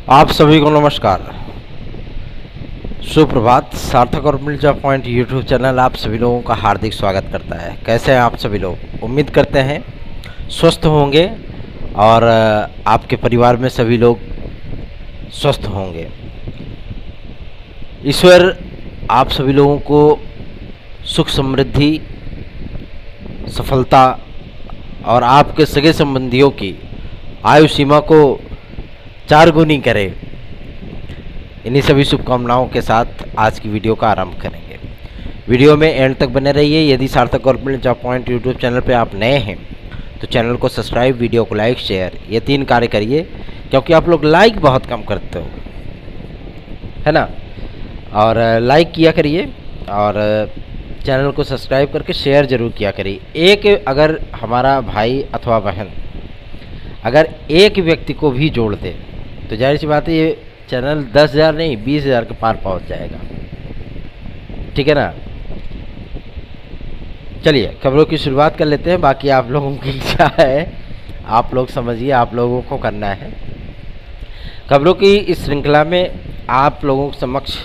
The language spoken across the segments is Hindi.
आप सभी को नमस्कार, सुप्रभात। सार्थक और मिर्जा पॉइंट यूट्यूब चैनल आप सभी लोगों का हार्दिक स्वागत करता है। कैसे हैं आप सभी लोग? उम्मीद करते हैं स्वस्थ होंगे और आपके परिवार में सभी लोग स्वस्थ होंगे। ईश्वर आप सभी लोगों को सुख समृद्धि, सफलता और आपके सगे संबंधियों की आयु सीमा को 4 गुनी करे। इन्हीं सभी शुभकामनाओं के साथ आज की वीडियो का आरंभ करेंगे। वीडियो में एंड तक बने रहिए। यदि सार्थक government job point YouTube channel पे आप नए हैं तो चैनल को सब्सक्राइब, वीडियो को लाइक, शेयर, ये 3 कार्य करिए, क्योंकि आप लोग लाइक बहुत कम करते हो, है ना। और लाइक किया करिए और चैनल को सब्सक्राइब करके शेयर ज़रूर किया करिए। एक अगर हमारा भाई अथवा बहन अगर एक व्यक्ति को भी जोड़ दे तो जाहिर सी बात है ये चैनल 10,000 नहीं 20,000 के पार पहुंच जाएगा, ठीक है ना। चलिए खबरों की शुरुआत कर लेते हैं। बाकी आप लोगों की क्या है, आप लोग समझिए, आप लोगों को करना है। खबरों की इस श्रृंखला में आप लोगों के समक्ष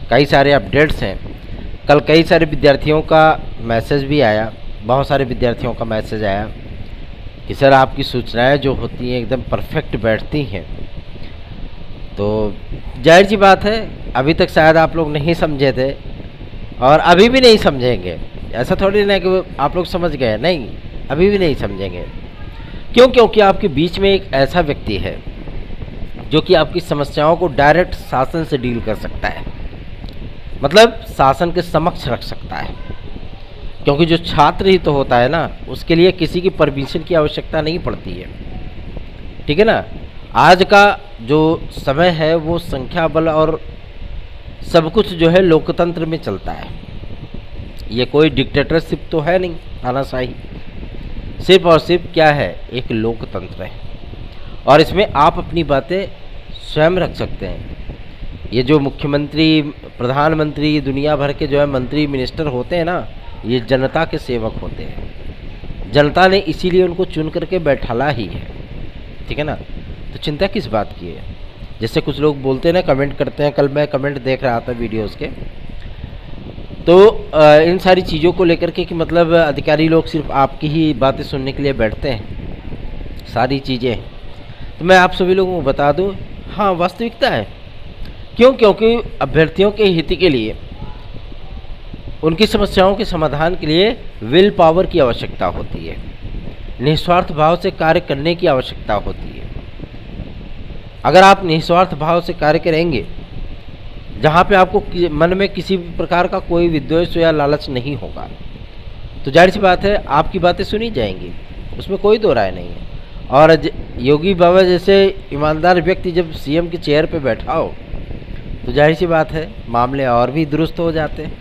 कई सारे अपडेट्स हैं। कल कई सारे विद्यार्थियों का मैसेज भी आया, बहुत सारे विद्यार्थियों का मैसेज आया कि सर आपकी सूचनाएं जो होती हैं एकदम परफेक्ट बैठती हैं। तो जाहिर सी बात है अभी तक शायद आप लोग नहीं समझे थे और अभी भी नहीं समझेंगे। ऐसा थोड़ी ना कि आप लोग समझ गए, नहीं, अभी भी नहीं समझेंगे। क्यों? क्योंकि आपके बीच में एक ऐसा व्यक्ति है जो कि आपकी समस्याओं को डायरेक्ट शासन से डील कर सकता है, मतलब शासन के समक्ष रख सकता है। क्योंकि जो छात्र ही तो होता है ना, उसके लिए किसी की परमिशन की आवश्यकता नहीं पड़ती है, ठीक है ना। आज का जो समय है वो संख्या बल और सब कुछ जो है लोकतंत्र में चलता है। ये कोई डिक्टेटरशिप तो है नहीं, तानाशाही। सिर्फ और सिर्फ क्या है, एक लोकतंत्र है और इसमें आप अपनी बातें स्वयं रख सकते हैं। ये जो मुख्यमंत्री, प्रधानमंत्री, दुनिया भर के जो है मंत्री, मिनिस्टर होते हैं ना, ये जनता के सेवक होते हैं। जनता ने इसीलिए उनको चुन करके बैठाला ही है, ठीक है ना। तो चिंता किस बात की है? जैसे कुछ लोग बोलते हैं ना, कमेंट करते हैं। कल मैं कमेंट देख रहा था वीडियोस के, तो इन सारी चीज़ों को लेकर के कि मतलब अधिकारी लोग सिर्फ आपकी ही बातें सुनने के लिए बैठते हैं, सारी चीज़ें। तो मैं आप सभी लोगों को बता दूं, हाँ वास्तविकता है। क्यों? क्योंकि अभ्यर्थियों के हित के लिए, उनकी समस्याओं के समाधान के लिए विल पावर की आवश्यकता होती है, निस्वार्थ भाव से कार्य करने की आवश्यकता होती है। अगर आप निस्वार्थ भाव से कार्य करेंगे, जहाँ पे आपको मन में किसी प्रकार का कोई विद्वेष या लालच नहीं होगा, तो जाहिर सी बात है आपकी बातें सुनी जाएंगी, उसमें कोई दो राय नहीं है। और योगी बाबा जैसे ईमानदार व्यक्ति जब सीएम की चेयर पे बैठा हो तो जाहिर सी बात है मामले और भी दुरुस्त हो जाते हैं,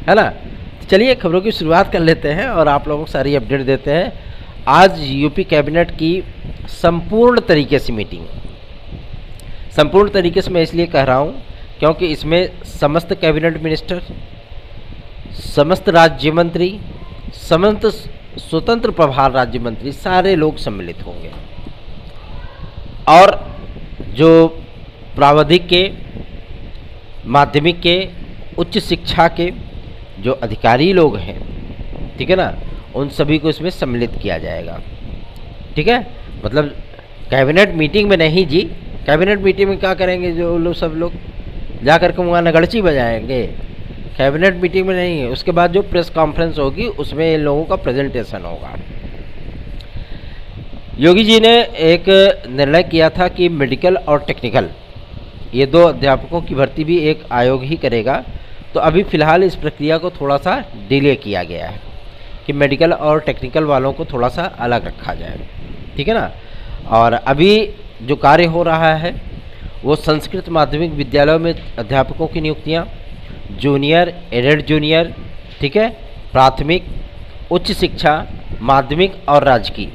है ना। तो चलिए खबरों की शुरुआत कर लेते हैं और आप लोगों को सारी अपडेट देते हैं। आज यूपी कैबिनेट की संपूर्ण तरीके से मीटिंग, संपूर्ण तरीके से मैं इसलिए कह रहा हूँ क्योंकि इसमें समस्त कैबिनेट मिनिस्टर, समस्त राज्य मंत्री, समस्त स्वतंत्र प्रभार राज्य मंत्री, सारे लोग सम्मिलित होंगे। और जो प्रावधिक के, माध्यमिक के, उच्च शिक्षा के जो अधिकारी लोग हैं, ठीक है ना, उन सभी को इसमें सम्मिलित किया जाएगा, ठीक है। मतलब कैबिनेट मीटिंग में नहीं जी, कैबिनेट मीटिंग में क्या करेंगे जो लोग, सब लोग जा कर के वहाँ नगड़ची बजाएंगे। कैबिनेट मीटिंग में नहीं है, उसके बाद जो प्रेस कॉन्फ्रेंस होगी उसमें इन लोगों का प्रेजेंटेशन होगा। योगी जी ने एक निर्णय किया था कि मेडिकल और टेक्निकल, ये 2 अध्यापकों की भर्ती भी एक आयोग ही करेगा। तो अभी फ़िलहाल इस प्रक्रिया को थोड़ा सा डिले किया गया है कि मेडिकल और टेक्निकल वालों को थोड़ा सा अलग रखा जाए, ठीक है ना। और अभी जो कार्य हो रहा है वो संस्कृत माध्यमिक विद्यालयों में अध्यापकों की नियुक्तियाँ, जूनियर, एडेड जूनियर, ठीक है, प्राथमिक, उच्च शिक्षा, माध्यमिक और राजकीय,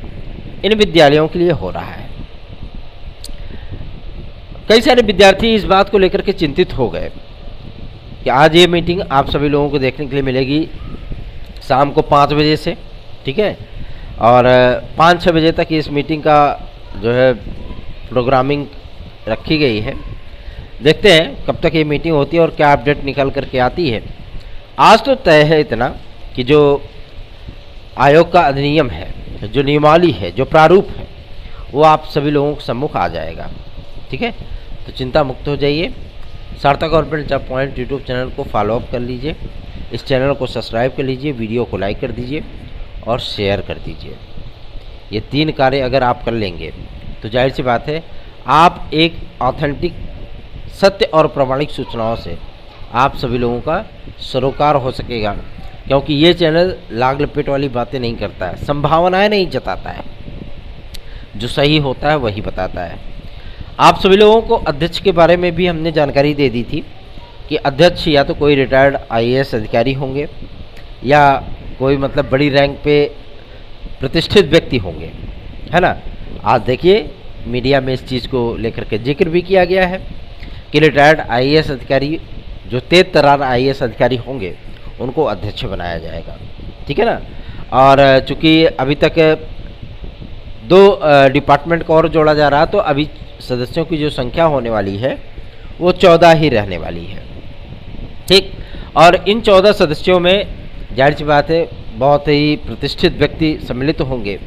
इन विद्यालयों के लिए हो रहा है। कई सारे विद्यार्थी इस बात को लेकर के चिंतित हो गए कि आज ये मीटिंग आप सभी लोगों को देखने के लिए मिलेगी शाम को 5 बजे से, ठीक है, और 5-6 बजे तक इस मीटिंग का जो है प्रोग्रामिंग रखी गई है। देखते हैं कब तक ये मीटिंग होती है और क्या अपडेट निकल करके आती है। आज तो तय है इतना कि जो आयोग का अधिनियम है, जो नियमावली है, जो प्रारूप है, वो आप सभी लोगों के सम्मुख आ जाएगा। ठीक है, तो चिंता मुक्त हो जाइए। सार्थक government job point YouTube channel को फॉलोअप कर लीजिए, इस चैनल को सब्सक्राइब कर लीजिए, वीडियो को लाइक कर दीजिए और शेयर कर दीजिए। ये 3 कार्य अगर आप कर लेंगे तो जाहिर सी बात है आप एक ऑथेंटिक, सत्य और प्रामाणिक सूचनाओं से आप सभी लोगों का सरोकार हो सकेगा। क्योंकि ये चैनल लाग लपेट वाली बातें नहीं करता है, संभावनाएं नहीं जताता है, जो सही होता है वही बताता है। आप सभी लोगों को अध्यक्ष के बारे में भी हमने जानकारी दे दी थी कि अध्यक्ष या तो कोई रिटायर्ड IAS अधिकारी होंगे या कोई मतलब बड़ी रैंक पे प्रतिष्ठित व्यक्ति होंगे, है ना। आज देखिए मीडिया में इस चीज़ को लेकर के जिक्र भी किया गया है कि रिटायर्ड IAS अधिकारी, जो तेज तर्रार IAS अधिकारी होंगे, उनको अध्यक्ष बनाया जाएगा। ठीक है ना। और चूँकि अभी तक 2 डिपार्टमेंट को और जोड़ा जा रहा, तो अभी सदस्यों की जो संख्या होने वाली है वो 14 ही रहने वाली है। ठीक, और इन 14 सदस्यों में जाहिर सी बात है बहुत ही प्रतिष्ठित व्यक्ति सम्मिलित होंगे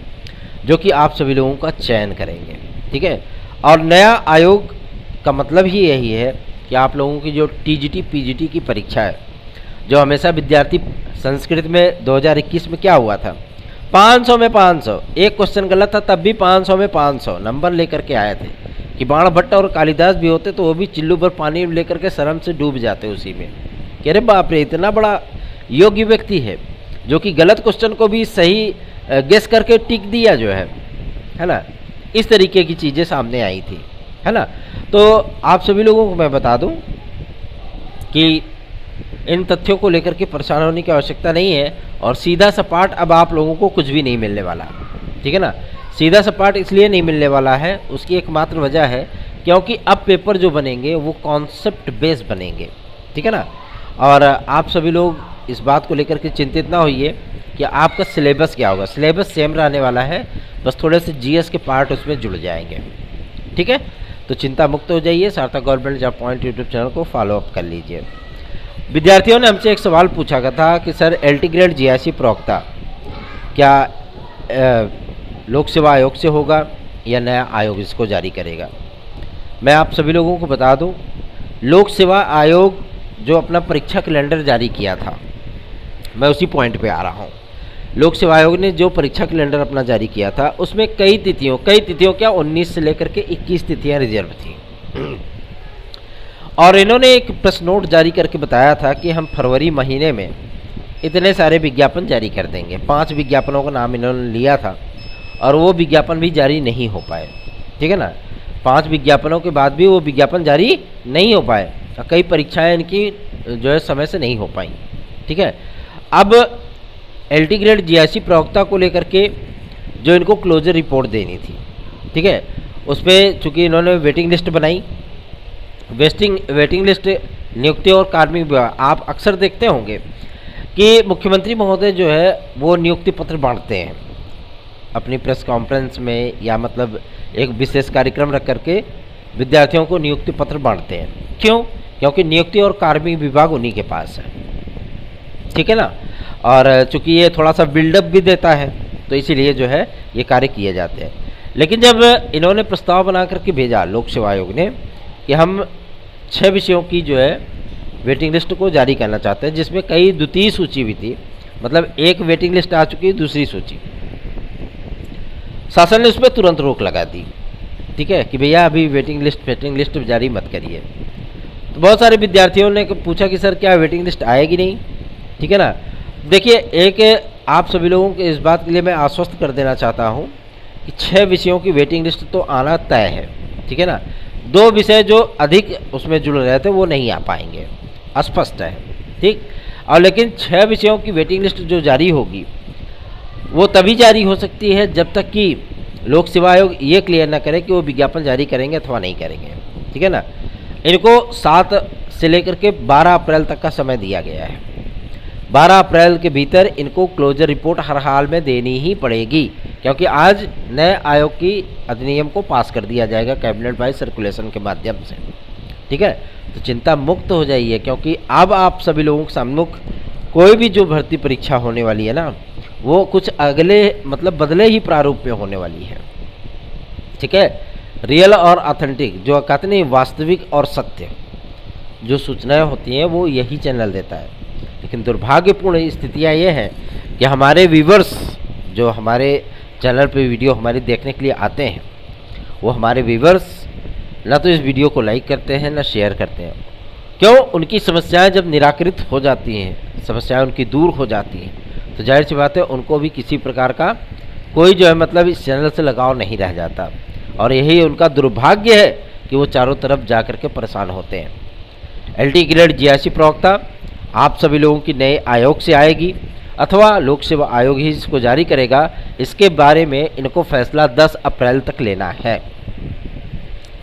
जो कि आप सभी लोगों का चयन करेंगे। ठीक है, और नया आयोग का मतलब ही यही है कि आप लोगों की जो TGT PGT की परीक्षा है, जो हमेशा विद्यार्थी संस्कृत में 2021 में क्या हुआ था, 500 में 500, एक क्वेश्चन गलत था तब भी 500 में 500 नंबर लेकर के आए थे कि बाण भट्ट और कालिदास भी होते तो वो भी चिल्लू भर पानी लेकर के शर्म से डूब जाते उसी में। कह रहे बाप रे, इतना बड़ा योग्य व्यक्ति है जो कि गलत क्वेश्चन को भी सही गेस करके टिक दिया जो है ना। इस तरीके की चीज़ें सामने आई थी, है ना। तो आप सभी लोगों को मैं बता दूं कि इन तथ्यों को लेकर के परेशान होने की आवश्यकता नहीं है और सीधा सपाट अब आप लोगों को कुछ भी नहीं मिलने वाला। ठीक है ना, सीधा सपाट इसलिए नहीं मिलने वाला है, उसकी एकमात्र वजह है क्योंकि अब पेपर जो बनेंगे वो कॉन्सेप्ट बेस्ड बनेंगे। ठीक है ना, और आप सभी लोग इस बात को लेकर के चिंतित ना होइए कि आपका सिलेबस क्या होगा। सिलेबस सेम रहने वाला है, बस थोड़े से GS के पार्ट उसमें जुड़ जाएंगे। ठीक है, तो चिंता मुक्त हो जाइए। सार्थक government job point YouTube channel को फॉलोअप कर लीजिए। विद्यार्थियों ने हमसे एक सवाल पूछा था कि सर LT ग्रेड GIC प्रवक्ता क्या लोक सेवा आयोग से होगा या नया आयोग इसको जारी करेगा। मैं आप सभी लोगों को बता दूं, लोक सेवा आयोग जो अपना परीक्षा कैलेंडर जारी किया था, मैं उसी पॉइंट पे आ रहा हूं। लोक सेवा आयोग ने जो परीक्षा कैलेंडर अपना जारी किया था उसमें कई तिथियों क्या 19 से लेकर के 21 तिथियां रिजर्व थी। और इन्होंने एक प्रेस नोट जारी करके बताया था कि हम फरवरी महीने में इतने सारे विज्ञापन जारी कर देंगे। 5 विज्ञापनों का नाम इन्होंने लिया था और वो विज्ञापन भी जारी नहीं हो पाए। ठीक है ना, 5 विज्ञापनों के बाद भी वो विज्ञापन जारी नहीं हो पाए। कई परीक्षाएं इनकी जो है समय से नहीं हो पाई। ठीक है, अब LT ग्रेड GIC प्रवक्ता को लेकर के जो इनको क्लोजर रिपोर्ट देनी थी, ठीक है, उस पर चूँकि इन्होंने वेटिंग लिस्ट बनाई। वेटिंग लिस्ट नियुक्ति और कार्मिक विभाग, आप अक्सर देखते होंगे कि मुख्यमंत्री महोदय जो है वो नियुक्ति पत्र बांटते हैं अपनी प्रेस कॉन्फ्रेंस में, या मतलब एक विशेष कार्यक्रम रख करके विद्यार्थियों को नियुक्ति पत्र बांटते हैं। क्यों? क्योंकि नियुक्ति और कार्मिक विभाग उन्हीं के पास है। ठीक है ना, और चूँकि ये थोड़ा सा बिल्डअप भी देता है तो इसीलिए जो है ये कार्य किए जाते हैं। लेकिन जब इन्होंने प्रस्ताव बना करके भेजा लोक सेवा आयोग ने कि हम 6 विषयों की जो है वेटिंग लिस्ट को जारी करना चाहते हैं, जिसमें कई द्वितीय सूची भी थी, मतलब एक वेटिंग लिस्ट आ चुकी है, दूसरी सूची, शासन ने उस पर तुरंत रोक लगा दी। ठीक है कि भैया अभी वेटिंग लिस्ट जारी मत करिए। तो बहुत सारे विद्यार्थियों ने पूछा कि सर क्या वेटिंग लिस्ट आएगी नहीं। ठीक है ना, देखिए एक आप सभी लोगों को इस बात के लिए मैं आश्वस्त कर देना चाहता हूँ कि 6 विषयों की वेटिंग लिस्ट तो आना तय है। ठीक है ना, 2 विषय जो अधिक उसमें जुड़ रहे थे वो नहीं आ पाएंगे, स्पष्ट है। ठीक, और लेकिन 6 विषयों की वेटिंग लिस्ट जो जारी होगी वो तभी जारी हो सकती है जब तक कि लोक सेवा आयोग ये क्लियर ना करे कि वो विज्ञापन जारी करेंगे अथवा नहीं करेंगे। ठीक है ना, इनको 7 से लेकर के 12 अप्रैल तक का समय दिया गया है। 12 अप्रैल के भीतर इनको क्लोजर रिपोर्ट हर हाल में देनी ही पड़ेगी, क्योंकि आज नए आयोग की अधिनियम को पास कर दिया जाएगा कैबिनेट बाय सर्कुलेशन के माध्यम से। ठीक है, तो चिंता मुक्त हो जाइए, क्योंकि अब आप सभी लोगों के सम्मुख कोई भी जो भर्ती परीक्षा होने वाली है ना, वो कुछ अगले मतलब बदले ही प्रारूप में होने वाली है। ठीक है, रियल और ऑथेंटिक जो कहते नहीं, वास्तविक और सत्य जो सूचनाएं होती हैं वो यही चैनल देता है। लेकिन दुर्भाग्यपूर्ण स्थितियां ये हैं कि हमारे व्यूवर्स जो हमारे चैनल पे वीडियो हमारे देखने के लिए आते हैं, वो हमारे व्यूवर्स ना तो इस वीडियो को लाइक करते हैं ना शेयर करते हैं। क्यों? उनकी समस्याएं जब निराकृत हो जाती हैं, समस्याएं उनकी दूर हो जाती हैं, तो जाहिर सी बात है उनको भी किसी प्रकार का कोई जो है मतलब इस चैनल से लगाव नहीं रह जाता। और यही उनका दुर्भाग्य है कि वो चारों तरफ जा कर के परेशान होते हैं। LT ग्रेड GIC प्रवक्ता आप सभी लोगों की नए आयोग से आएगी अथवा लोक सेवा आयोग ही इसको जारी करेगा, इसके बारे में इनको फैसला 10 अप्रैल तक लेना है।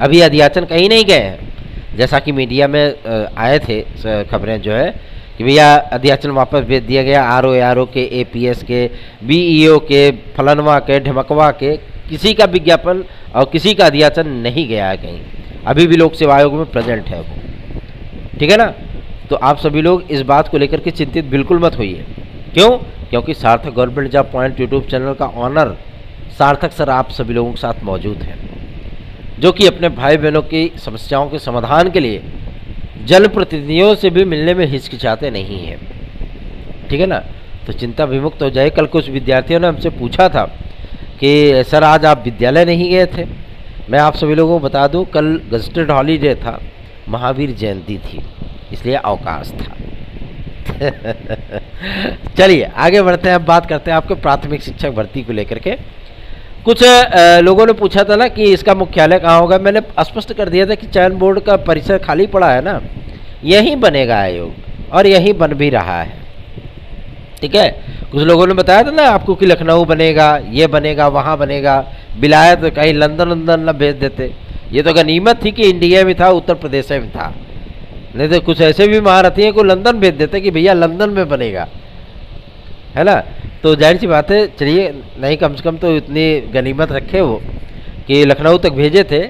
अभी अध्याचन कहीं नहीं गए हैं, जैसा कि मीडिया में आए थे खबरें जो है कि भैया अध्याचन वापस भेज दिया गया, RO के, APS के, BEO के, फलनवा के, ढमकवा के, किसी का विज्ञापन और किसी का अध्याचन नहीं गया है कहीं। अभी भी लोक सेवा आयोग में प्रेजेंट है वो। ठीक है ना, तो आप सभी लोग इस बात को लेकर के चिंतित बिल्कुल मत होइए। क्यों? क्योंकि सार्थक government job point YouTube channel का ऑनर सार्थक सर आप सभी लोगों के साथ मौजूद है, जो कि अपने भाई बहनों की समस्याओं के समाधान के लिए जनप्रतिनिधियों से भी मिलने में हिचकिचाते नहीं हैं। ठीक है ना, तो चिंता विमुक्त हो जाए। कल कुछ विद्यार्थियों ने हमसे पूछा था कि सर आज आप विद्यालय नहीं गए थे। मैं आप सभी लोगों को बता दूं, कल गजटेड हॉलीडे था, महावीर जयंती थी, इसलिए अवकाश था। चलिए आगे बढ़ते हैं, अब बात करते हैं आपके प्राथमिक शिक्षक भर्ती को लेकर के। कुछ लोगों ने पूछा था ना कि इसका मुख्यालय कहाँ होगा। मैंने स्पष्ट कर दिया था कि चयन बोर्ड का परिसर खाली पड़ा है ना, यहीं बनेगा आयोग और यहीं बन भी रहा है। ठीक है, कुछ लोगों ने बताया था ना आपको कि लखनऊ बनेगा, ये बनेगा, वहाँ बनेगा, बिलायत कहीं लंदन न भेज देते। ये तो गनीमत थी कि इंडिया में था, उत्तर प्रदेश में था, नहीं तो कुछ ऐसे भी महारथी हैं को लंदन भेज देते कि भैया लंदन में बनेगा, है ना। तो जाहिर सी बात है, चलिए नहीं कम से कम तो इतनी गनीमत रखे वो कि लखनऊ तक भेजे थे,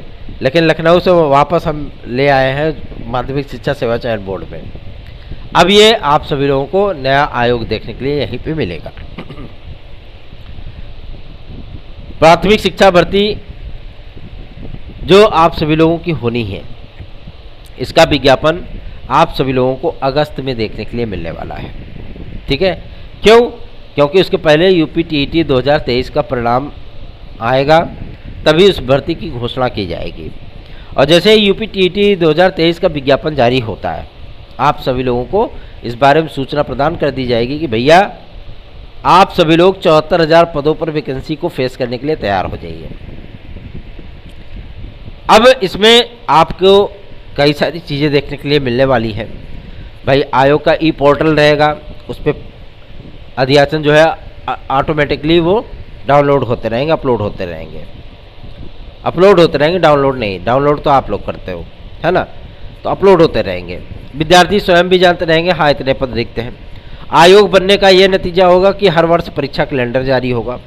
लेकिन लखनऊ से वापस हम ले आए हैं माध्यमिक शिक्षा सेवा चयन बोर्ड में। अब ये आप सभी लोगों को नया आयोग देखने के लिए यहीं पे मिलेगा। प्राथमिक शिक्षा भर्ती जो आप सभी लोगों की होनी है, इसका विज्ञापन आप सभी लोगों को अगस्त में देखने के लिए मिलने वाला है। ठीक है, क्यों? क्योंकि उसके पहले UPTET 2023 का परिणाम आएगा, तभी उस भर्ती की घोषणा की जाएगी। और जैसे ही UPTET 2023 का विज्ञापन जारी होता है, आप सभी लोगों को इस बारे में सूचना प्रदान कर दी जाएगी कि भैया आप सभी लोग 74,000 पदों पर वैकेंसी को फेस करने के लिए तैयार हो जाइए। अब इसमें आपको कई सारी चीज़ें देखने के लिए मिलने वाली है। भाई आयोग का E-पोर्टल रहेगा, उस पर अध्याचन जो है ऑटोमेटिकली वो डाउनलोड होते रहेंगे, अपलोड होते रहेंगे, डाउनलोड नहीं, डाउनलोड तो आप लोग करते हो, है ना, तो अपलोड होते रहेंगे। विद्यार्थी स्वयं भी जानते रहेंगे हाँ इतने पद रिक्त हैं। आयोग बनने का ये नतीजा होगा कि हर वर्ष परीक्षा कैलेंडर जारी होगा।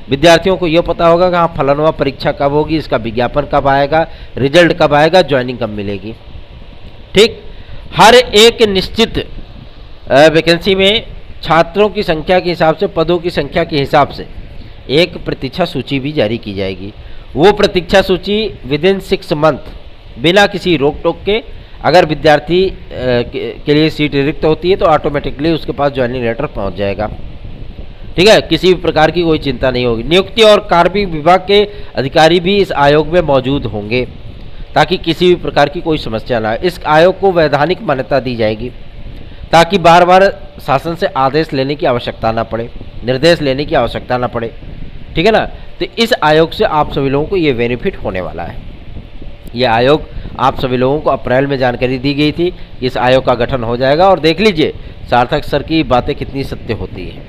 विद्यार्थियों को ये पता होगा कि हाँ फलानवा परीक्षा कब होगी, इसका विज्ञापन कब आएगा, रिजल्ट कब आएगा, ज्वाइनिंग कब मिलेगी। ठीक, हर एक निश्चित वैकेंसी में छात्रों की संख्या के हिसाब से, पदों की संख्या के हिसाब से एक प्रतीक्षा सूची भी जारी की जाएगी। वो प्रतीक्षा सूची विदिन 6 मंथ बिना किसी रोक टोक के, अगर विद्यार्थी के लिए सीट रिक्त होती है तो ऑटोमेटिकली उसके पास ज्वाइनिंग लेटर पहुंच जाएगा। ठीक है, किसी भी प्रकार की कोई चिंता नहीं होगी। नियुक्ति और कार्मिक विभाग के अधिकारी भी इस आयोग में मौजूद होंगे ताकि किसी भी प्रकार की कोई समस्या ना आए। इस आयोग को वैधानिक मान्यता दी जाएगी ताकि बार बार शासन से आदेश लेने की आवश्यकता ना पड़े, निर्देश लेने की आवश्यकता ना पड़े। ठीक है ना, तो इस आयोग से आप सभी लोगों को ये बेनिफिट होने वाला है। ये आयोग आप सभी लोगों को अप्रैल में जानकारी दी गई थी, इस आयोग का गठन हो जाएगा। और देख लीजिए सार्थक सर की बातें कितनी सत्य होती हैं।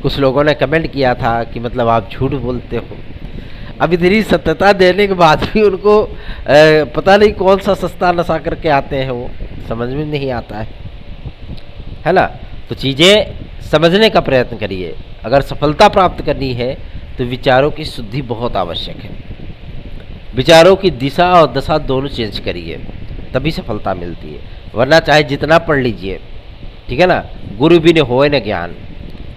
कुछ लोगों ने कमेंट किया था कि मतलब आप झूठ बोलते हो। अब इतनी सत्यता देने के बाद भी उनको पता नहीं कौन सा सस्ता नशा करके आते हैं, वो समझ में नहीं आता है ना। तो चीज़ें समझने का प्रयत्न करिए। अगर सफलता प्राप्त करनी है तो विचारों की शुद्धि बहुत आवश्यक है। विचारों की दिशा और दशा दोनों चेंज करिए, तभी सफलता मिलती है। वरना चाहे जितना पढ़ लीजिए, ठीक है ना, गुरु भी ने होए न ज्ञान।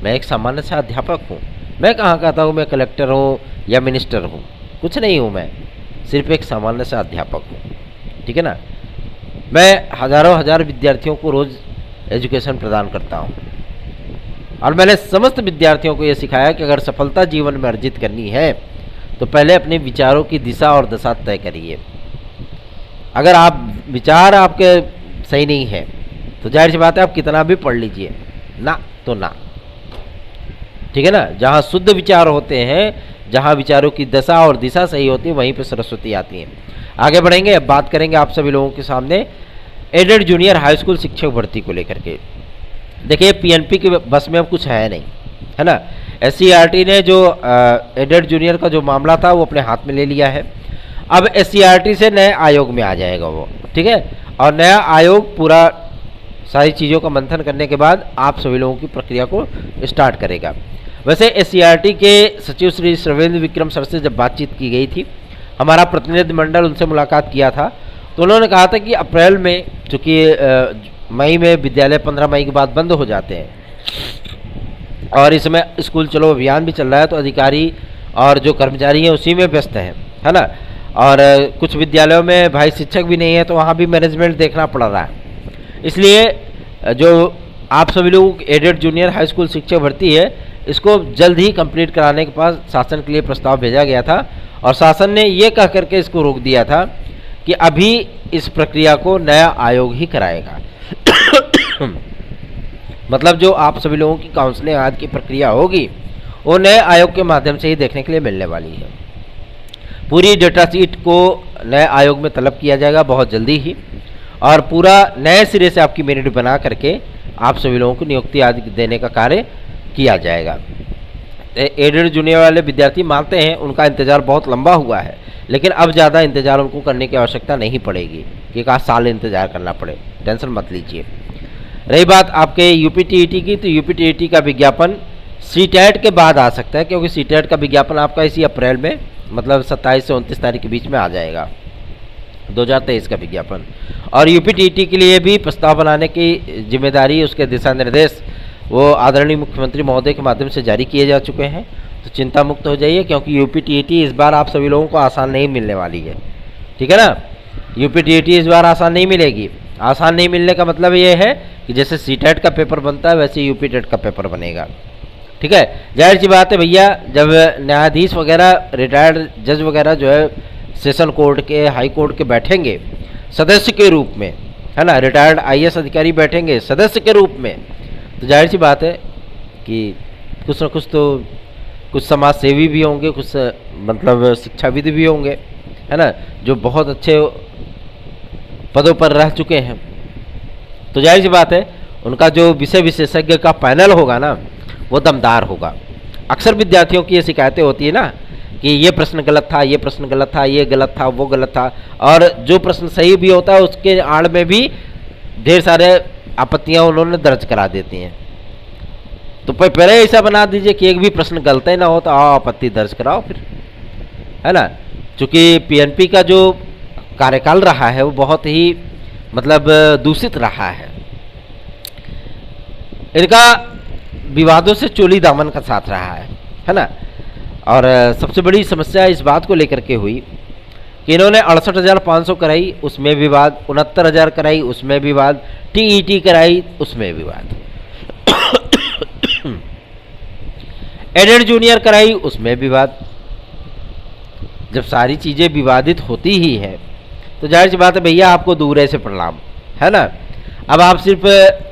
मैं एक सामान्य सा अध्यापक हूँ, मैं कहाँ कहता हूँ मैं कलेक्टर हूँ या मिनिस्टर हूँ, कुछ नहीं हूँ, मैं सिर्फ एक सामान्य सा अध्यापक हूँ, ठीक है ना। मैं हजारों हजार विद्यार्थियों को रोज़ एजुकेशन प्रदान करता हूँ और मैंने समस्त विद्यार्थियों को ये सिखाया कि अगर सफलता जीवन में अर्जित करनी है तो पहले अपने विचारों की दिशा और दशा तय करिए। अगर आप विचार आपके सही नहीं है तो जाहिर सी बात है आप कितना भी पढ़ लीजिए, ना तो ना, ठीक है ना। जहाँ शुद्ध विचार होते हैं, जहाँ विचारों की दशा और दिशा सही होती है, वहीं पे सरस्वती आती है। आगे बढ़ेंगे, अब बात करेंगे आप सभी लोगों के सामने एडेड जूनियर हाई स्कूल शिक्षक भर्ती को लेकर के। देखिए पीएनपी के बस में अब कुछ है नहीं, है ना। एससीईआरटी ने जो एडेड जूनियर का जो मामला था वो अपने हाथ में ले लिया है। अब एससीईआरटी से नए आयोग में आ जाएगा वो, ठीक है। और नया आयोग पूरा सारी चीज़ों का मंथन करने के बाद आप सभी लोगों की प्रक्रिया को स्टार्ट करेगा। वैसे एससीईआरटी के सचिव श्री सर्वेंद्र विक्रम सर से जब बातचीत की गई थी, हमारा प्रतिनिधिमंडल उनसे मुलाकात किया था, तो उन्होंने कहा था कि अप्रैल में, चूँकि मई में विद्यालय 15 मई के बाद बंद हो जाते हैं और इस समय स्कूल चलो अभियान भी चल रहा है, तो अधिकारी और जो कर्मचारी हैं उसी में व्यस्त हैं, है ना। और कुछ विद्यालयों में भाई शिक्षक भी नहीं है, तो वहाँ भी मैनेजमेंट देखना पड़ रहा है। इसलिए जो आप सभी लोगों की एडेड जूनियर हाई स्कूल शिक्षक भर्ती है, इसको जल्द ही कंप्लीट कराने के पास शासन के लिए प्रस्ताव भेजा गया था और शासन ने ये कह करके इसको रोक दिया था कि अभी इस प्रक्रिया को नया आयोग ही कराएगा। मतलब जो आप सभी लोगों की काउंसलिंग आदि की प्रक्रिया होगी वो नए आयोग के माध्यम से ही देखने के लिए मिलने वाली है। पूरी डेटा शीट को नए आयोग में तलब किया जाएगा बहुत जल्दी ही, और पूरा नए सिरे से आपकी मेरिट बना करके आप सभी लोगों को नियुक्ति आदि देने का कार्य किया जाएगा। एडेड जूनियर वाले विद्यार्थी मानते हैं उनका इंतज़ार बहुत लंबा हुआ है, लेकिन अब ज़्यादा इंतज़ार उनको करने की आवश्यकता नहीं पड़ेगी कि एक आध साल इंतज़ार करना पड़े, टेंशन मत लीजिए। रही बात आपके यूपीटीईटी की, तो यूपीटीईटी का विज्ञापन सीटेट के बाद आ सकता है, क्योंकि सीटेट का विज्ञापन आपका इसी अप्रैल में, मतलब 27 से 29 तारीख के बीच में आ जाएगा, 2023 का विज्ञापन। और यूपीटीईटी के लिए भी प्रस्ताव बनाने की जिम्मेदारी, उसके दिशा निर्देश वो आदरणीय मुख्यमंत्री महोदय के माध्यम से जारी किए जा चुके हैं। तो चिंता मुक्त हो जाइए, क्योंकि यूपीटीईटी इस बार आप सभी लोगों को आसान नहीं मिलने वाली है, ठीक है ना। यूपीटीईटी इस बार आसान नहीं मिलेगी। आसान नहीं मिलने का मतलब ये है कि जैसे सीटेट का पेपर बनता है वैसे यूपीटेट का पेपर बनेगा, ठीक है। जाहिर सी बात है भैया, जब न्यायाधीश वगैरह, रिटायर्ड जज वगैरह जो है सेशन कोर्ट के, हाई कोर्ट के बैठेंगे सदस्य के रूप में, है ना, रिटायर्ड आईएएस अधिकारी बैठेंगे सदस्य के रूप में, तो जाहिर सी बात है कि कुछ न कुछ तो कुछ समाज सेवी भी होंगे, कुछ मतलब शिक्षाविद भी होंगे, है ना, जो बहुत अच्छे पदों पर रह चुके हैं। तो जाहिर सी बात है उनका जो विषय विशेषज्ञ का पैनल होगा ना, वो दमदार होगा। अक्सर विद्यार्थियों की ये शिकायतें होती है ना कि ये प्रश्न गलत था, ये प्रश्न गलत था, ये गलत था, वो गलत था, और जो प्रश्न सही भी होता है उसके आड़ में भी ढेर सारे आपत्तियां उन्होंने दर्ज करा देती हैं। तो पहले ऐसा बना दीजिए कि एक भी प्रश्न गलत ही ना हो, तो आओ आपत्ति दर्ज कराओ फिर, है ना। चूँकि पीएनपी का जो कार्यकाल रहा है वो बहुत ही मतलब दूषित रहा है, इनका विवादों से चोली दामन का साथ रहा है ना। और सबसे बड़ी समस्या इस बात को लेकर के हुई कि इन्होंने 68,500 कराई, उसमें विवाद, 69,000 कराई, उसमें विवाद, टीईटी कराई, उसमें विवाद, एडेड जूनियर कराई, उसमें विवाद। जब सारी चीज़ें विवादित होती ही हैं तो जाहिर सी बात है भैया आपको दूर से प्रणाम, है ना। अब आप सिर्फ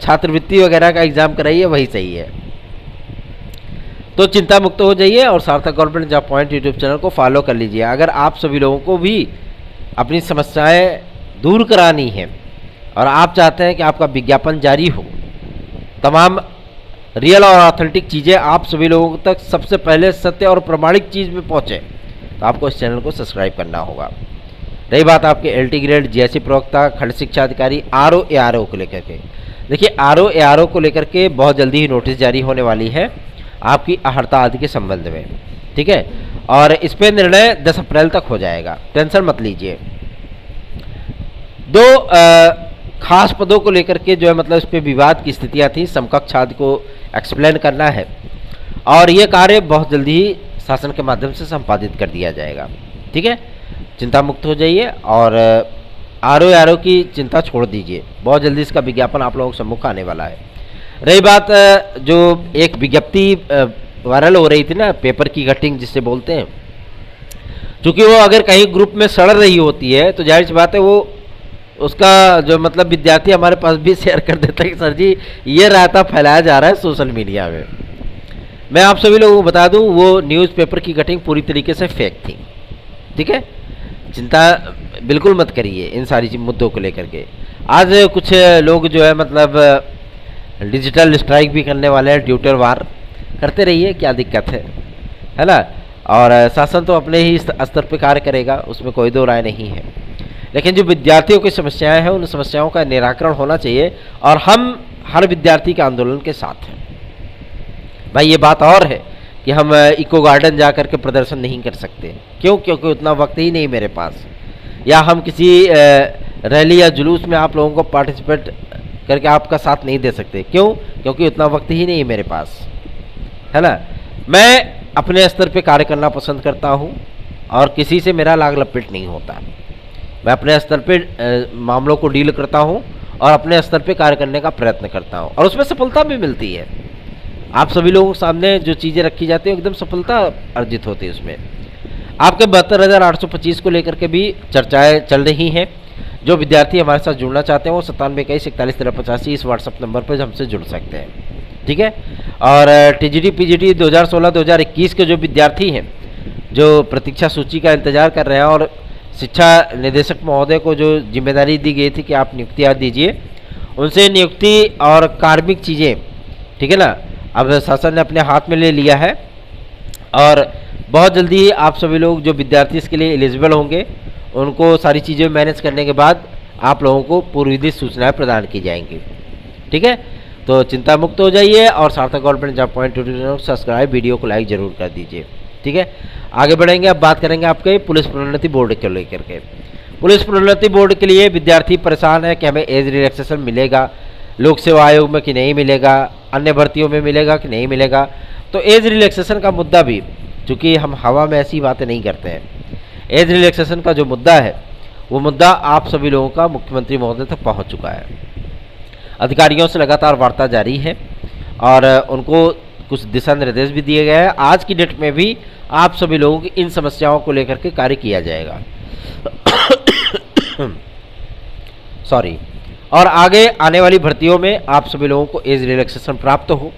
छात्रवृत्ति वगैरह का एग्ज़ाम कराइए, वही सही है। तो चिंता मुक्त हो जाइए और सार्थक government job point YouTube channel को फॉलो कर लीजिए। अगर आप सभी लोगों को भी अपनी समस्याएं दूर करानी है और आप चाहते हैं कि आपका विज्ञापन जारी हो, तमाम रियल और ऑथेंटिक चीज़ें आप सभी लोगों तक सबसे पहले सत्य और प्रमाणिक चीज़ में पहुँचे, तो आपको इस चैनल को सब्सक्राइब करना होगा। रही बात आपके एलटी ग्रेड, जीएससी प्रवक्ता, खंड शिक्षा अधिकारी, आरओ ARO को लेकर के, देखिए आरओ एआरओ को लेकर के बहुत जल्दी ही नोटिस जारी होने वाली है आपकी हड़ताल आदि के संबंध में, ठीक है। और इस पे निर्णय 10 अप्रैल तक हो जाएगा, टेंशन मत लीजिए। दो खास पदों को लेकर के जो है मतलब इस पे विवाद की स्थितियां थी, समकक्ष आदि को एक्सप्लेन करना है और ये कार्य बहुत जल्दी ही शासन के माध्यम से संपादित कर दिया जाएगा, ठीक है। चिंता मुक्त हो जाइए और आरओ की चिंता छोड़ दीजिए, बहुत जल्दी इसका विज्ञापन आप लोगों के सम्मुख आने वाला है। रही बात जो एक विज्ञप्ति वायरल हो रही थी ना, पेपर की कटिंग जिसे बोलते हैं, चूँकि वो अगर कहीं ग्रुप में सड़ रही होती है तो जाहिर सी बात है वो उसका जो मतलब विद्यार्थी हमारे पास भी शेयर कर देता है कि सर जी ये रायता फैलाया जा रहा है सोशल मीडिया में। मैं आप सभी लोगों को बता दूं वो न्यूज़पेपर की कटिंग पूरी तरीके से फेक थी, ठीक है। चिंता बिल्कुल मत करिए इन सारी मुद्दों को लेकर के। आज कुछ लोग जो है मतलब डिजिटल स्ट्राइक भी करने वाले हैं, ट्विटर वार करते रहिए, क्या दिक्कत है ना। और शासन तो अपने ही स्तर पर कार्य करेगा, उसमें कोई दो राय नहीं है, लेकिन जो विद्यार्थियों की समस्याएं हैं उन समस्याओं का निराकरण होना चाहिए और हम हर विद्यार्थी के आंदोलन के साथ हैं। भाई ये बात और है कि हम इको गार्डन जा कर के प्रदर्शन नहीं कर सकते, क्यों? क्योंकि उतना वक्त ही नहीं मेरे पास, या हम किसी रैली या जुलूस में आप लोगों को पार्टिसिपेट करके आपका साथ नहीं दे सकते, क्यों? क्योंकि उतना वक्त ही नहीं मेरे पास, है ना। मैं अपने स्तर पे कार्य करना पसंद करता हूँ और किसी से मेरा लाग लपेट नहीं होता। मैं अपने स्तर पे मामलों को डील करता हूँ और अपने स्तर पे कार्य करने का प्रयत्न करता हूँ और उसमें सफलता भी मिलती है। आप सभी लोगों के सामने जो चीज़ें रखी जाती हैं एकदम सफलता अर्जित होती है उसमें। आपके 72,825 को लेकर के भी चर्चाएं चल रही हैं। जो विद्यार्थी हमारे साथ जुड़ना चाहते हैं वो 9721411385 इस व्हाट्सअप नंबर पर हमसे जुड़ सकते हैं, ठीक है। और टीजीटी पीजीटी 2016-2021 के जो विद्यार्थी हैं जो प्रतीक्षा सूची का इंतजार कर रहे हैं और शिक्षा निदेशक महोदय को जो जिम्मेदारी दी गई थी कि आप नियुक्तियाँ दीजिए, उनसे नियुक्ति और कार्मिक चीज़ें, ठीक है ना, अब शासन ने अपने हाथ में ले लिया है और बहुत जल्दी आप सभी लोग जो विद्यार्थी इसके लिए एलिजिबल होंगे उनको सारी चीज़ें मैनेज करने के बाद आप लोगों को पूर्वविधित सूचनाएं प्रदान की जाएंगी, ठीक है। तो चिंता मुक्त हो जाइए और सार्थक government job point YouTube subscribe, video को लाइक जरूर कर दीजिए, ठीक है। आगे बढ़ेंगे, अब बात करेंगे आपके पुलिस प्रोन्नति बोर्ड को लेकर के। पुलिस प्रोन्नति बोर्ड के लिए विद्यार्थी परेशान है कि हमें एज रिलैक्सेशन मिलेगा लोक सेवा आयोग में कि नहीं मिलेगा, अन्य भर्तियों में मिलेगा कि नहीं मिलेगा। तो एज रिलैक्सेशन का मुद्दा भी, चूँकि हम हवा में ऐसी बातें नहीं करते हैं, एज रिलैक्सेशन का जो मुद्दा है वो मुद्दा आप सभी लोगों का मुख्यमंत्री महोदय तक पहुँच चुका है। अधिकारियों से लगातार वार्ता जारी है और उनको कुछ दिशा निर्देश भी दिए गए हैं। आज की डेट में भी आप सभी लोगों की इन समस्याओं को लेकर के कार्य किया जाएगा सॉरी। और आगे आने वाली भर्तियों में आप सभी लोगों को एज रिलैक्सेशन प्राप्त हो,